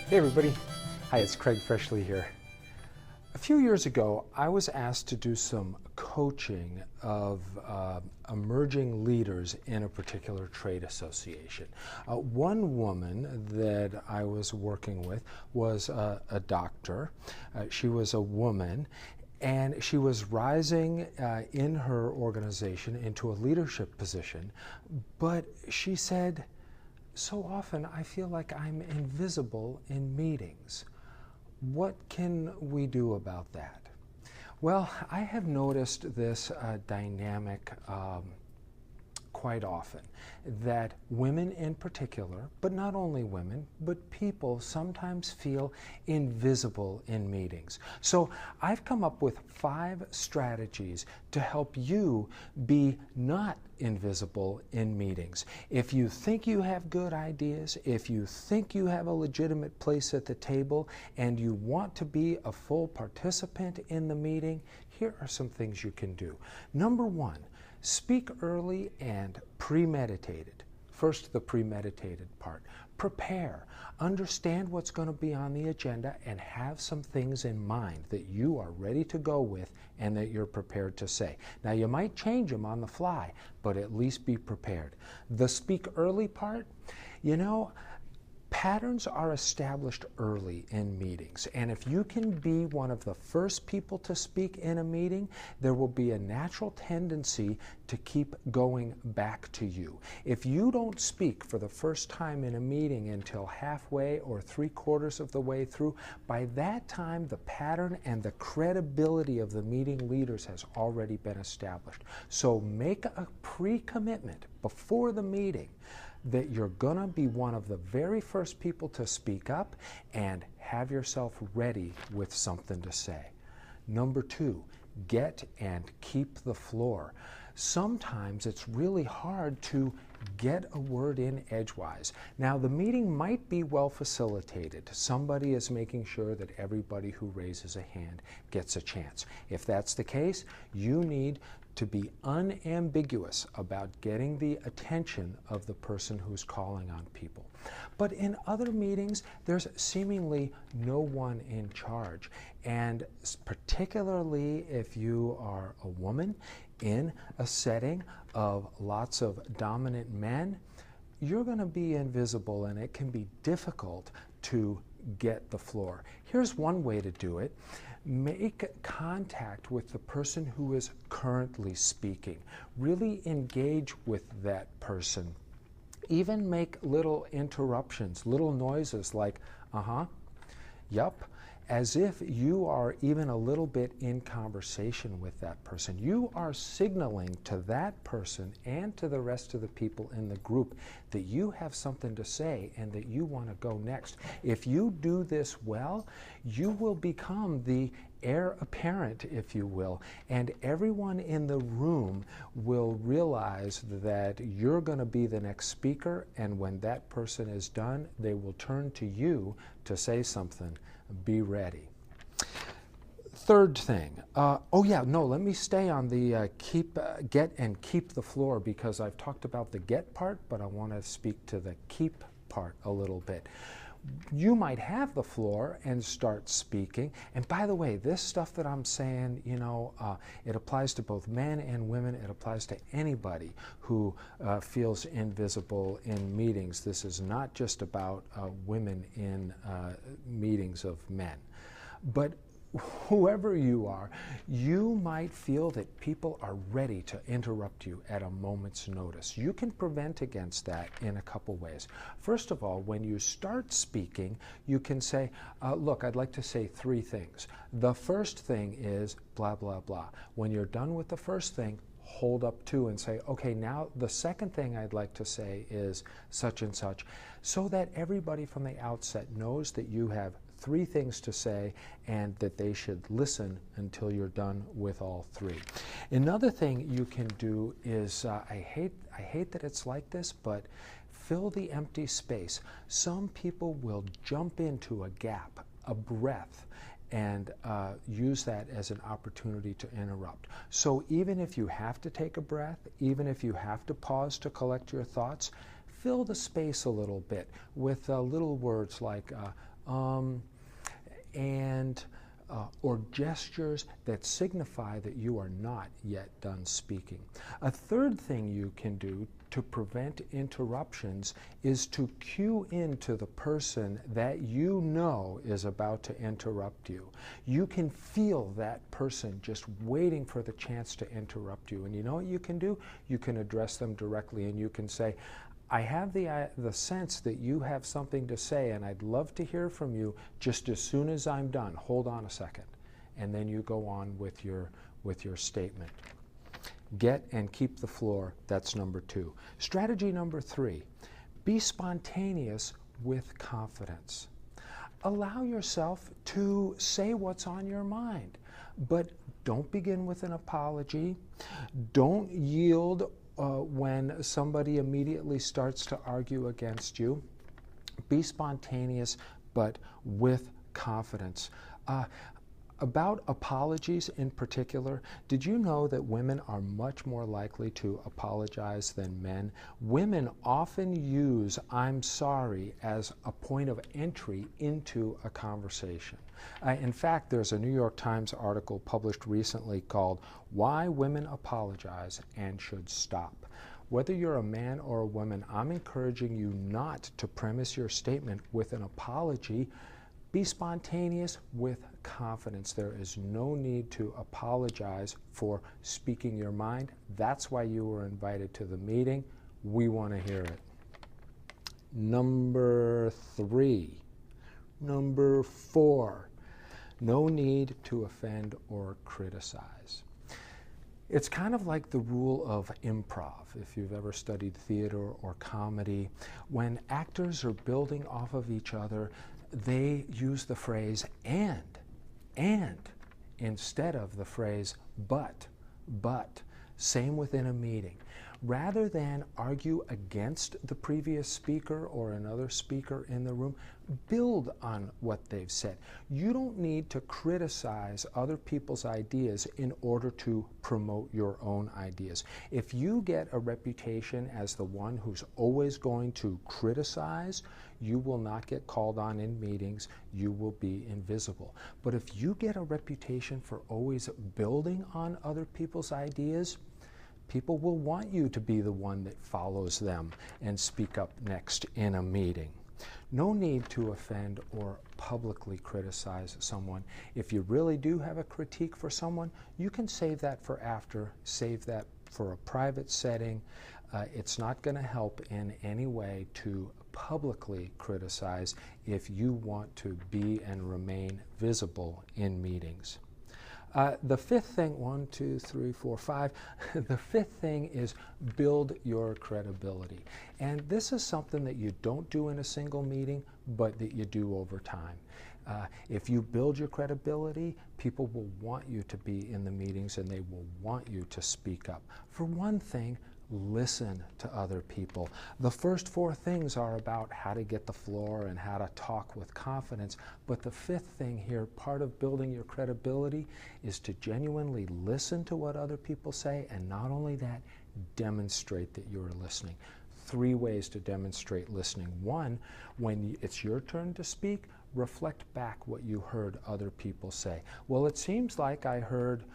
Hey everybody, hi, it's Craig Freshley here. A few years ago, I was asked to do some coaching of emerging leaders in a particular trade association. One woman that I was working with was a doctor. She was a woman, and she was rising in her organization into a leadership position, but she said, "So often I feel like I'm invisible in meetings. What can we do about that?" Well, I have noticed this dynamic quite often, that women in particular, but not only women, but people sometimes feel invisible in meetings. So I've come up with 5 strategies to help you be not invisible in meetings. If you think you have good ideas, if you think you have a legitimate place at the table, and you want to be a full participant in the meeting, here are some things you can do. Number 1, speak early and premeditated. First, the premeditated part. Prepare. Understand what's going to be on the agenda and have some things in mind that you are ready to go with and that you're prepared to say. Now, you might change them on the fly, but at least be prepared. The speak early part, patterns are established early in meetings, and if you can be one of the first people to speak in a meeting, there will be a natural tendency to keep going back to you. If you don't speak for the first time in a meeting until halfway or 3/4 of the way through, by that time the pattern and the credibility of the meeting leaders has already been established. So make a pre-commitment before the meeting that you're going to be one of the very first people to speak up, and have yourself ready with something to say. Number 2, get and keep the floor. Sometimes it's really hard to get a word in edgewise. Now, the meeting might be well facilitated. Somebody is making sure that everybody who raises a hand gets a chance. If that's the case, you need to be unambiguous about getting the attention of the person who's calling on people. But in other meetings, there's seemingly no one in charge. And particularly if you are a woman in a setting of lots of dominant men, you're going to be invisible, and it can be difficult to get the floor. Here's one way to do it. Make contact with the person who is currently speaking. Really engage with that person. Even make little interruptions, little noises like, yup, as if you are even a little bit in conversation with that person. You are signaling to that person and to the rest of the people in the group that you have something to say and that you want to go next. If you do this well, you will become the heir apparent, if you will, and everyone in the room will realize that you're going to be the next speaker, and when that person is done, they will turn to you to say something. Be ready. Third thing, let me stay on the get and keep the floor, because I've talked about the get part, but I want to speak to the keep part a little bit. You might have the floor and start speaking. And by the way, this stuff that I'm saying, it applies to both men and women. It applies to anybody who feels invisible in meetings. This is not just about women in meetings of men. But whoever you are, you might feel that people are ready to interrupt you at a moment's notice. You can prevent against that in a couple ways. First of all, when you start speaking, you can say, look, I'd like to say 3 things. The first thing is blah, blah, blah. When you're done with the first thing, hold up 2 and say, okay, now the second thing I'd like to say is such and such, so that everybody from the outset knows that you have 3 things to say and that they should listen until you're done with all 3. Another thing you can do is, I hate that it's like this, but fill the empty space. Some people will jump into a gap, a breath, and use that as an opportunity to interrupt. So even if you have to take a breath, even if you have to pause to collect your thoughts, fill the space a little bit with little words like, and or gestures that signify that you are not yet done speaking. A third thing you can do to prevent interruptions is to cue into the person that you know is about to interrupt you. You can feel that person just waiting for the chance to interrupt you. And you know what you can do? You can address them directly and you can say, I have the sense that you have something to say and I'd love to hear from you just as soon as I'm done. Hold on a second. And then you go on with your statement. Get and keep the floor. That's number 2. Strategy number 3, be spontaneous with confidence. Allow yourself to say what's on your mind, but don't begin with an apology. Don't yield when somebody immediately starts to argue against you. Be spontaneous, but with confidence. About apologies in particular, did you know that women are much more likely to apologize than men? Women often use "I'm sorry" as a point of entry into a conversation. In fact, there's a New York Times article published recently called "Why Women Apologize and Should Stop." Whether you're a man or a woman, I'm encouraging you not to premise your statement with an apology. Be spontaneous with confidence. There is no need to apologize for speaking your mind. That's why you were invited to the meeting. We want to hear it. Number 3. Number 4. No need to offend or criticize. It's kind of like the rule of improv, if you've ever studied theater or comedy. When actors are building off of each other, they use the phrase and instead of the phrase but. Same within a meeting. Rather than argue against the previous speaker or another speaker in the room, build on what they've said. You don't need to criticize other people's ideas in order to promote your own ideas. If you get a reputation as the one who's always going to criticize, you will not get called on in meetings. You will be invisible. But if you get a reputation for always building on other people's ideas, people will want you to be the one that follows them and speak up next in a meeting. No need to offend or publicly criticize someone. If you really do have a critique for someone, you can save that for after, save that for a private setting. It's not going to help in any way to publicly criticize if you want to be and remain visible in meetings. The fifth thing, 1, 2, 3, 4, 5, the fifth thing is build your credibility. And this is something that you don't do in a single meeting, but that you do over time. If you build your credibility, people will want you to be in the meetings and they will want you to speak up. For one thing, listen to other people. The first 4 things are about how to get the floor and how to talk with confidence, but the 5th thing here, part of building your credibility, is to genuinely listen to what other people say, and not only that, demonstrate that you're listening. 3 ways to demonstrate listening. 1, when it's your turn to speak, reflect back what you heard other people say. Well, it seems like I heard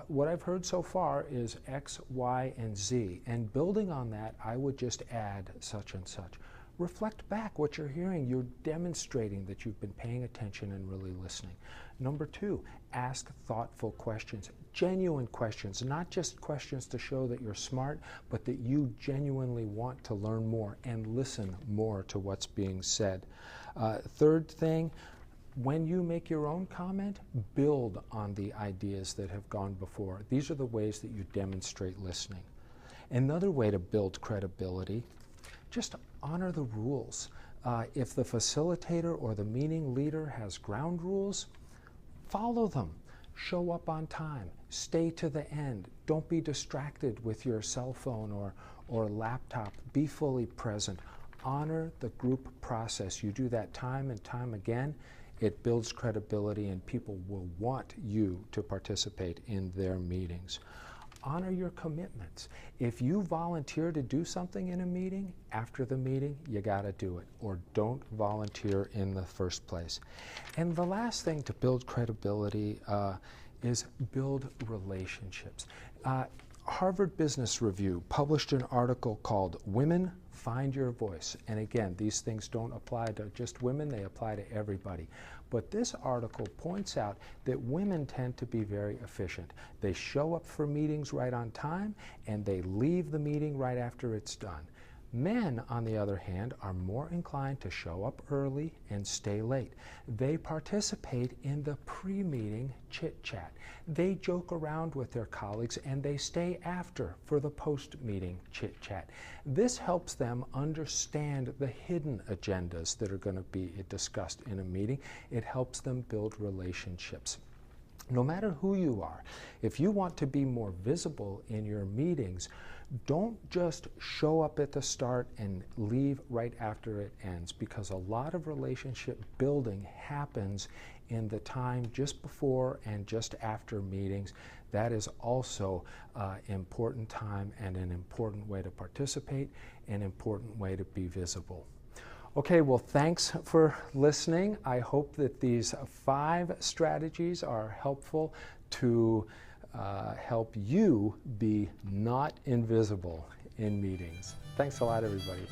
what I've heard so far is X, Y, and Z. And building on that, I would just add such and such. Reflect back what you're hearing. You're demonstrating that you've been paying attention and really listening. Number 2, ask thoughtful questions, genuine questions, not just questions to show that you're smart, but that you genuinely want to learn more and listen more to what's being said. Third thing, when you make your own comment, build on the ideas that have gone before. These are the ways that you demonstrate listening. Another way to build credibility, just honor the rules. If the facilitator or the meeting leader has ground rules, follow them. Show up on time. Stay to the end. Don't be distracted with your cell phone or laptop. Be fully present. Honor the group process. You do that time and time again. It builds credibility and people will want you to participate in their meetings. honor your commitments. If you volunteer to do something in a meeting, after the meeting, you got to do it, or don't volunteer in the first place. And the last thing to build credibility is build relationships. Harvard Business Review published an article called Women Find Your Voice. And again, these things don't apply to just women, they apply to everybody. But this article points out that women tend to be very efficient. They show up for meetings right on time, and they leave the meeting right after it's done. Men, on the other hand, are more inclined to show up early and stay late. They participate in the pre-meeting chit-chat. They joke around with their colleagues, and they stay after for the post-meeting chit-chat. This helps them understand the hidden agendas that are going to be discussed in a meeting. It helps them build relationships. No matter who you are, if you want to be more visible in your meetings, don't just show up at the start and leave right after it ends, because a lot of relationship building happens in the time just before and just after meetings. That is also important time and an important way to participate, an important way to be visible. Okay, well, thanks for listening. I hope that these 5 strategies are helpful to help you be not invisible in meetings. Thanks a lot, everybody.